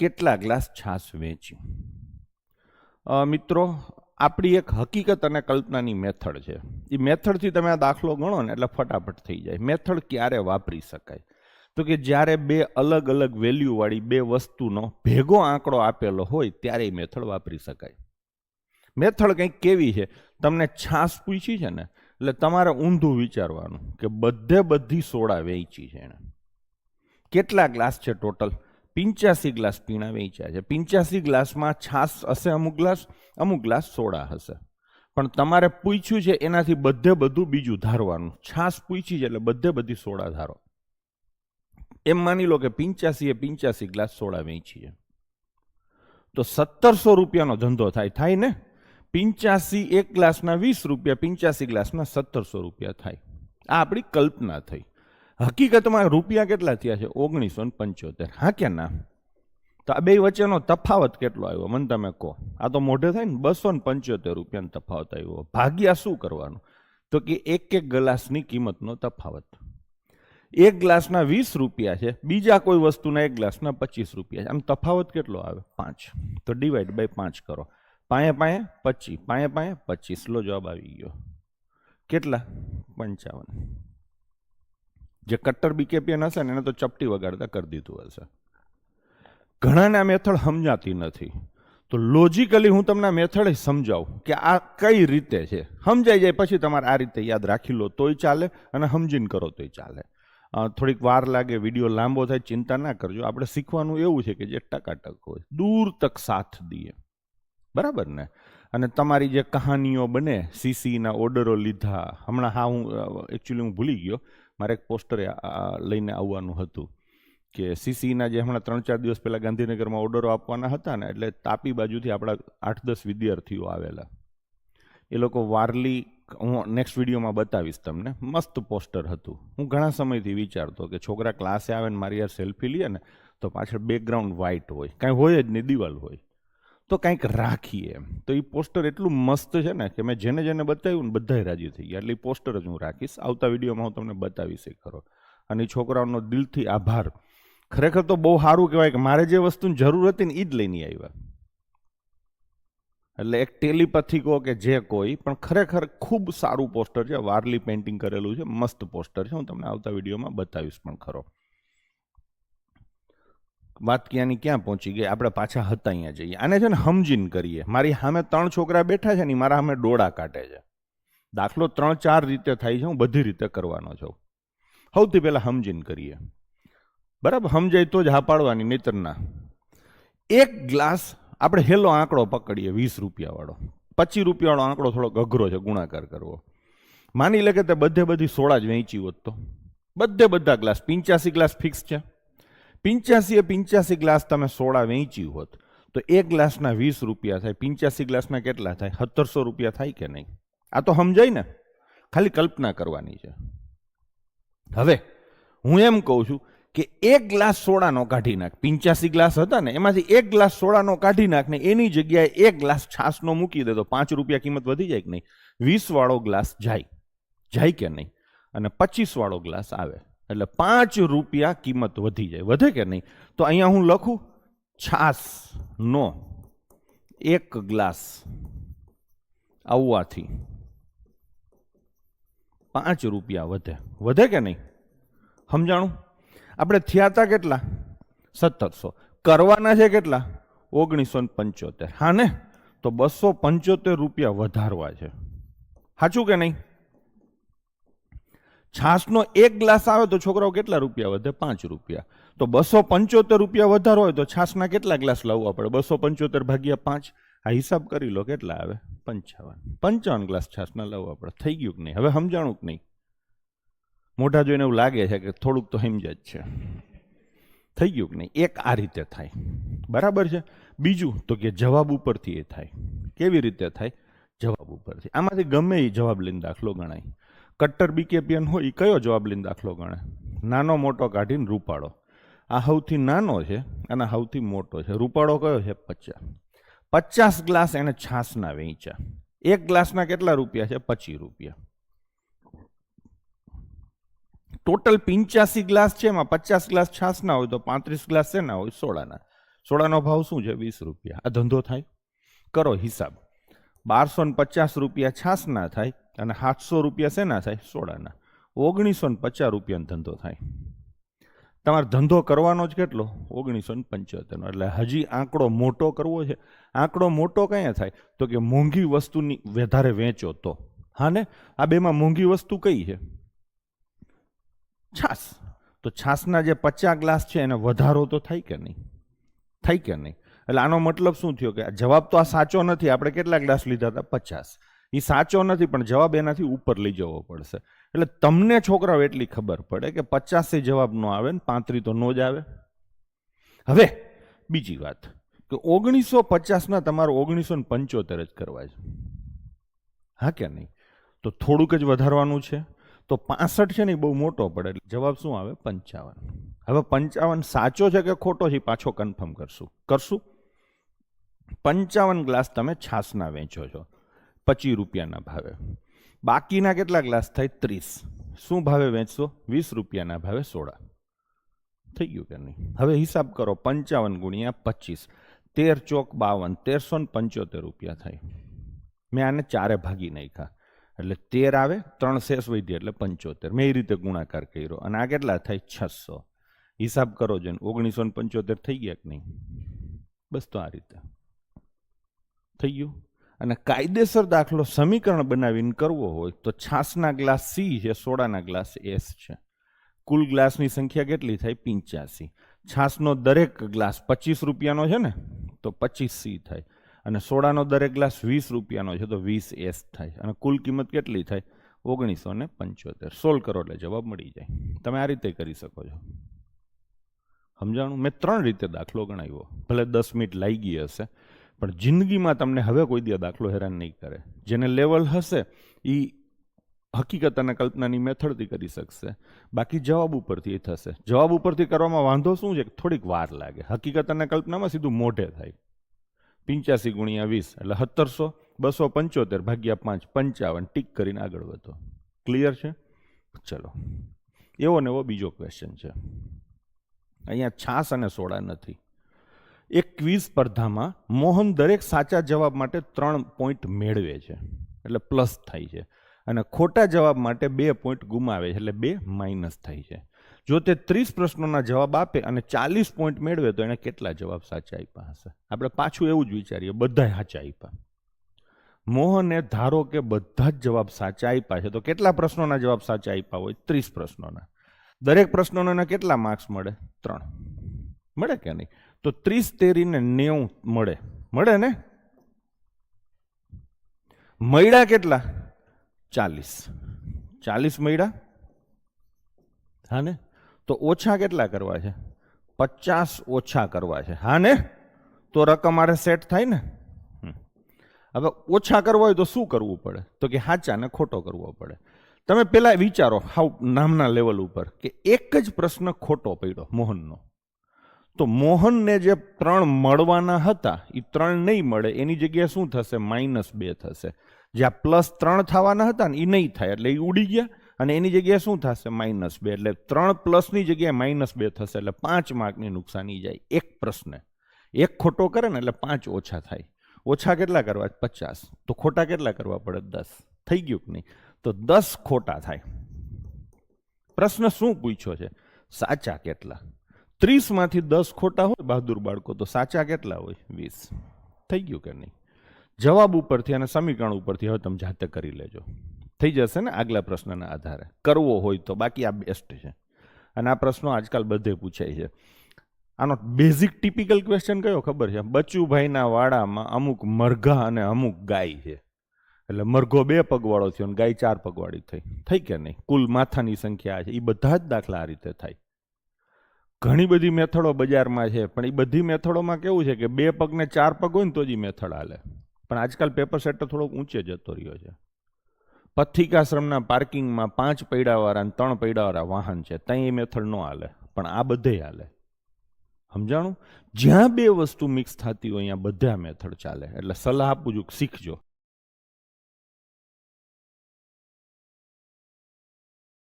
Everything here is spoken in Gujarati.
કેટલા ગ્લાસ છાશ વેચી? મિત્રો, આપણી એક હકીકત અને કલ્પનાની મેથડ છે. એ મેથડથી તમે આ દાખલો ગણો ને એટલે ફટાફટ થઈ જાય. મેથડ ક્યારે વાપરી શકાય? તો કે જ્યારે બે અલગ અલગ વેલ્યુવાળી બે વસ્તુનો ભેગો આંકડો આપેલો હોય ત્યારે એ મેથડ વાપરી શકાય. મેથડ કંઈક કેવી છે? તમને છાશ પૂછી છે ને એટલે તમારે ઊંધું વિચારવાનું કે બધી સોડા વેચી છે એને. કેટલા ગ્લાસ છે ટોટલ? 85 ગ્લાસ પીણા વેચ્યા છે. 85 ગ્લાસમાં છાશ હશે અમુક ગ્લાસ સોડા હશે. પણ તમારે પૂછ્યું છે એનાથી બધું બીજું ધારવાનું. છાશ પૂછી છે એટલે બધી સોડા ધારો. એમ માની લો કે 85 ગ્લાસ સોડા વેચી છે તો 1700 રૂપિયાનો ધંધો થાય ને. 85 એક ગ્લાસના 20 રૂપિયા, 85 ગ્લાસના 1700 રૂપિયા થાય. આ આપણી કલ્પના થઈ. હકીકતમાં રૂપિયા કેટલા થયા છે? 1975. હા કે ના? તો આ બે વચ્ચેનો તફાવત કેટલો આવ્યો મને તમે કહો. આ તો મોઢે થાય ને. 275 રૂપિયાનો તફાવત આવ્યો. ભાગ્યા શું કરવાનું? તો કે એક ગ્લાસની કિંમતનો તફાવત. એક ગ્લાસના 20 રૂપિયા છે, બીજા કોઈ વસ્તુના એક ગ્લાસના 25 રૂપિયા છે. આમ તફાવત કેટલો આવે? 5. તો ડિવાઈડ બાય 5 કરો. 5 25, 5 25. લો જવાબ આવી ગયો. કેટલા? 55. જે કટ્ટર બીકેપીએન હશે ને એને તો ચપટી વગાડતા કરી દીધું હશે. ઘણાને આ મેથડ સમજાતી નથી. તો લોજિકલી હું તમને આ મેથડ સમજાવું કે આ કઈ રીતે છે. સમજાઈ જાય પછી તમારે આ રીતે યાદ રાખી લો તોય ચાલે અને સમજીને કરો તોય ચાલે. થોડીક વાર લાગે, વિડીયો લાંબો થાય, ચિંતા ના કરજો. આપણે શીખવાનું એવું છે કે જે ટકાટક હોય, દૂર તક સાથ દઈએ. બરાબર ને? અને તમારી જે કહાનીઓ બને, સીસીના ઓર્ડરો લીધા. હમણાં હું એકચ્યુઅલી હું ભૂલી ગયો, મારે એક પોસ્ટર લઈને આવવાનું હતું કે સીસીના જે હમણાં 3-4 દિવસ પહેલાં ગાંધીનગરમાં ઓર્ડરો આપવાના હતા ને, એટલે તાપી બાજુથી આપણા 8-10 વિદ્યાર્થીઓ આવેલા. એ લોકો વારલી, હું નેક્સ્ટ વિડીયોમાં બતાવીશ તમને, મસ્ત પોસ્ટર હતું. હું ઘણા સમયથી વિચારતો કે છોકરા ક્લાસે આવે ને મારી યાર સેલ્ફી લે ને તો પાછળ બેકગ્રાઉન્ડ વ્હાઇટ હોય, કાંઈ હોય જ નહીં, દિવાલ હોય, તો કંઈક રાખીએ એમ. તો એ પોસ્ટર એટલું મસ્ત છે ને કે મેં જેને બતાવ્યું ને બધાય રાજી થઈ ગયા. એટલે એ પોસ્ટર જ હું રાખીશ. આવતા વિડીયોમાં હું તમને બતાવીશ એ ખરો. અને એ છોકરાઓનો દિલથી આભાર. ખરેખર તો બહુ સારું કહેવાય કે મારે જે વસ્તુની જરૂર હતી ને એ જ લઈને આવ્યા. એટલે એક ટેલિપથી કહો કે જે કોઈ પણ, ખરેખર ખૂબ સારું પોસ્ટર છે. વારલી પેઇન્ટિંગ કરેલું છે, મસ્ત પોસ્ટર છે. હું તમને આવતા વિડીયોમાં બતાવીશ પણ ખરો. વાત ક્યાંની ક્યાં પહોંચી ગઈ? આપણે પાછા હતા અહીંયા જઈએ. આને છે ને સમજીને કરીએ. મારી સામે 3 છોકરા બેઠા છે ને મારા સામે ડોળા કાઢે છે. દાખલો 3-4 રીતે થાય છે, હું બધી રીતે કરવાનો છું. સૌથી પહેલા સમજીને કરીએ. બરાબર? સમજાય તો જ હા પાડવાની, નહીતર ના. એક ગ્લાસ આપણે હેલો આંકડો પકડીએ 20 રૂપિયાવાળો. 25 રૂપિયાવાળો આંકડો થોડોક અઘરો છે ગુણાકાર કરવો. માની લે કે તે બધી સોડા જ વેચી હોત તો બધા ગ્લાસ 85 ગ્લાસ ફિક્સ છે. 85 ગ્લાસ તમે સોડા વેચી હોત તો એક ગ્લાસના 20 રૂપિયા થાય. 85 ગ્લાસના કેટલા થાય? 1700 રૂપિયા થાય કે નહીં? આ તો સમજાય ને? ખાલી કલ્પના કરવાની છે. હવે હું એમ કહું છું કે એક ગ્લાસ સોડાનો કાઢી નાખ. 85 ગ્લાસ હતા ને એમાંથી એક ગ્લાસ સોડાનો કાઢી નાખ ને એની જગ્યાએ એક ગ્લાસ છાશનો મૂકી દે તો 5 રૂપિયા કિંમત વધી જાય કે નહીં? 20 વાળો ગ્લાસ જાય કે નહીં? અને 25 વાળો ગ્લાસ આવે એટલે 5 રૂપિયા કિંમત વધી જાય. વધે કે નહીં? તો અહીંયા હું લખું છાશનો એક ગ્લાસ આવવાથી 5 રૂપિયા વધે કે નહીં? સમજાણું? આપણે થયા હતા કેટલા? 1700. કરવાના છે કેટલા? 1975. હા ને? તો 275 રૂપિયા વધારવા છે. સાચું કે નહીં? છાશનો એક ગ્લાસ આવે તો છોકરાઓ કેટલા રૂપિયા વધે? 5 રૂપિયા. તો 275 રૂપિયા વધારો હોય તો છાશના કેટલા ગ્લાસ લાવવા પડે? 275 ભાગ્યા 5. આ હિસાબ કરી લો કેટલા આવે? 55 ગ્લાસ છાશના લાવવા પડે. થઈ ગયું કે નહીં? હવે સમજાણું કે નહીં? મોઢા જોઈને એવું લાગે છે કે થોડુંક તો સમજ જ છે. થઈ ગયું કે નહીં? એક આ રીતે થાય. બરાબર છે? બીજું તો કે જવાબ ઉપરથી એ થાય. કેવી રીતે થાય? જવાબ ઉપરથી. આમાંથી ગમે એ જવાબ લઈને દાખલો ગણાય. કટ્ટર બીકેપીએન હોય એ કયો જવાબ લઈને દાખલો ગણે? નાનો મોટો કાઢીને રૂપાળો. આ સૌથી નાનો છે અને સૌથી મોટો છે. રૂપાળો કયો છે? 50. 50 ગ્લાસ એને છાશના વેચ્યા. એક ગ્લાસના કેટલા રૂપિયા છે? 25 રૂપિયા. ટોટલ 85 ગ્લાસ છે, એમાં 50 ગ્લાસ છાશના હોય તો 35 ગ્લાસ શેના હોય? સોડાના. સોડાનો ભાવ શું છે? 20 રૂપિયા. આ ધંધો થાય? કરો હિસાબ. 1250 રૂપિયા છાસના થાય અને 700 રૂપિયા શેના થાય? સોડાના. 1950 રૂપિયાનો ધંધો થાય. તમારે ધંધો કરવાનો જ કેટલો? 1975. એટલે હજી આંકડો મોટો કરવો છે. આંકડો મોટો કયા થાય? તો કે મોંઘી વસ્તુની વધારે વેચો તો. હા ને? આ બેમાં મોંઘી વસ્તુ કઈ છે? છાસ. તો છાસના જે 50 ગ્લાસ છે એને વધારો તો થાય કે નહીં? થાય કે નહીં? એટલે આનો મતલબ શું થયો? કે જવાબ તો આ સાચો નથી. આપણે કેટલા ગ્લાસ લીધા હતા? 50. એ સાચો નથી, પણ જવાબ એનાથી ઉપર લઈ જવો પડશે. એટલે તમને છોકરાઓ એટલી ખબર પડે કે 50 જવાબ નો આવે ને 35 તો નો જ આવે. હવે બીજી વાત કે 1950 તમારે 1975 જ કરવા છે. હા કે નહીં? તો થોડુંક જ વધારવાનું છે. તો 65 છે ને એ બહુ મોટો પડે. એટલે જવાબ શું આવે? 55. હવે 55 સાચો છે કે ખોટો છે પાછો કન્ફર્મ કરશું. 55 ગ્લાસ તમે છાસના વેચો છો 25 રૂપિયાના ભાવે. બાકીના કેટલા ગ્લાસ થાય? 30. શું ભાવે વેચશો? 20 રૂપિયાના ભાવે સોડા. થઈ ગયું કે નહીં? હવે હિસાબ કરો. 55 ગુણ્યા 25, 13 ચોક 52, 1375 રૂપિયા થાય. મેં આને 4 ભાગી નાખ્યા એટલે 13 આવે, 3 શેષ વધી એટલે 75. મેં એ રીતે ગુણાકાર કર્યો અને આ કેટલા થાય? 600. હિસાબ કરો છો 1975 થઈ ગયા કે નહીં? બસ તો આ રીતે થઈ ગયું. અને કાયદેસર દાખલો સમીકરણ બનાવીને કરવો હોય તો છાસના ગ્લાસ સી છે, સોડાના ગ્લાસ એસ છે. કુલ ગ્લાસની સંખ્યા કેટલી થાય? 85. છાસનો દરેક ગ્લાસ 25 રૂપિયાનો છે ને, તો 25 સી થાય. અને સોડાનો દરેક ગ્લાસ 20 રૂપિયાનો છે તો 20 એસ થાય. અને કુલ કિંમત કેટલી થાય? 1975. સોલ્વ કરો એટલે જવાબ મળી જાય. તમે આ રીતે કરી શકો છો. સમજાણું? મેં 3 રીતે દાખલો ગણાવ્યો. ભલે 10 મિનિટ લાગી હશે, પણ જિંદગીમાં તમને હવે કોઈ દી દાખલો હેરાન નહીં કરે. જેને લેવલ હશે એ હકીકત અને કલ્પનાની મેથડથી કરી શકશે. બાકી જવાબ ઉપરથી એ થશે. જવાબ ઉપરથી કરવામાં વાંધો શું છે? થોડીક વાર લાગે. હકીકત અને કલ્પનામાં સીધું મોઢે થાય. 85 ગુણ્યા 20 એટલે 1700. 275 ભાગ્યા 5 55. ટીક કરીને આગળ વધો. ક્લિયર છે? ચલો, એવો ને એવો બીજો ક્વેશ્ચન છે. અહીંયા છાસ અને સોડા નથી. એક ક્વિઝ સ્પર્ધામાં મોહન દરેક સાચા જવાબ માટે 3 પોઈન્ટ મેળવે છે, એટલે પ્લસ થાય છે, અને ખોટા જવાબ માટે 2 પોઈન્ટ ગુમાવે છે, એટલે 2 માઇનસ થાય છે. જો તે 30 પ્રશ્નોના જવાબ આપે અને 40 પોઈન્ટ મેળવે તો એને કેટલા જવાબ સાચા આપ્યા હશે? આપણે પાછું એવું જ વિચારીએ, બધા સાચા આપ્યા. મોહને ધારો કે બધા જ જવાબ સાચા આપ્યા છે, તો કેટલા પ્રશ્નોના જવાબ સાચા આપ્યા હોય? 30 પ્રશ્નોના. દરેક પ્રશ્નોના કેટલા માર્ક્સ મળે? 3 મળે કે નહીં? તો 30 તેરીને 90 મળે. મળે ને? મળ્યા કેટલા? 40. 40 મળ્યા. હા ને? તો ઓછા કેટલા કરવા છે? 50 ઓછા કરવા છે. હા ને? તો રકમ મારે સેટ થાય ને. હવે ઓછા કરવા હોય તો શું કરવું પડે? તો કે સાચા ને ખોટો કરવો પડે. તમે પેલા વિચારો હાવ નામના લેવલ ઉપર કે એક જ પ્રશ્ન ખોટો પડ્યો મોહનનો, તો મોહનને જે 3 મળવાના હતા એ 3 નહીં મળે. એની જગ્યાએ શું થશે? -2 થશે. જ્યાં +3 થવાના હતા ને એ નહીં થાય એટલે એ ઉડી ગયા, અને એની જગ્યાએ શું થશે? -2. એટલે 3 પ્લસની જગ્યાએ -2 થશે. એટલે 5 માર્કની નુકસાની જાય એક પ્રશ્ન. એક ખોટો કરે ને એટલે 5 ઓછા થાય. ઓછા કેટલા કરવા? 50. તો ખોટા કેટલા કરવા પડે? 10. થઈ ગયું કે નહીં? તો 10 ખોટા થાય. પ્રશ્ન શું પૂછ્યો છે? સાચા કેટલા? 30 માંથી 10 ખોટા હોય બહાદુર બાળકો, તો સાચા કેટલા હોય? 20. થઈ ગયું કે નહીં? જવાબ ઉપરથી અને સમીકરણ ઉપરથી હવે તમે જાતે કરી લેજો. થઈ જશે ને આગલા પ્રશ્નના આધારે. કરવો હોય તો. બાકી આ બેસ્ટ છે. અને આ પ્રશ્નો આજકાલ બધે પૂછાય છે. આનો બેઝિક ટિપિકલ ક્વેશ્ચન કયો ખબર છે? બચુભાઈના વાડામાં અમુક મરઘા અને અમુક ગાય છે. એટલે મરઘો 2 પગવાળો થયો અને ગાય 4 પગવાળી થઈ. થઈ કે નહીં? કુલ માથાની સંખ્યા છે. એ બધા જ દાખલા આ રીતે થાય. ઘણી બધી મેથડો બજારમાં છે, પણ એ બધી મેથડોમાં કેવું છે કે 2 પગ ને 4 પગ હોય ને તો જ મેથડ હાલે. પણ આજકાલ પેપર સેટ થોડોક ઊંચે જતો રહ્યો છે. પથિકાશ્રમના પાર્કિંગમાં 5 પૈડાવાળા અને 3 પૈડાવાળા વાહન છે, ત્યાં એ મેથડ ન હાલે, પણ આ બધે હાલે. સમજાણું? જ્યાં 2 વસ્તુ મિક્સ થતી હોય અહીંયા બધા મેથડ ચાલે. એટલે સલાહ આપું છું, શીખજો.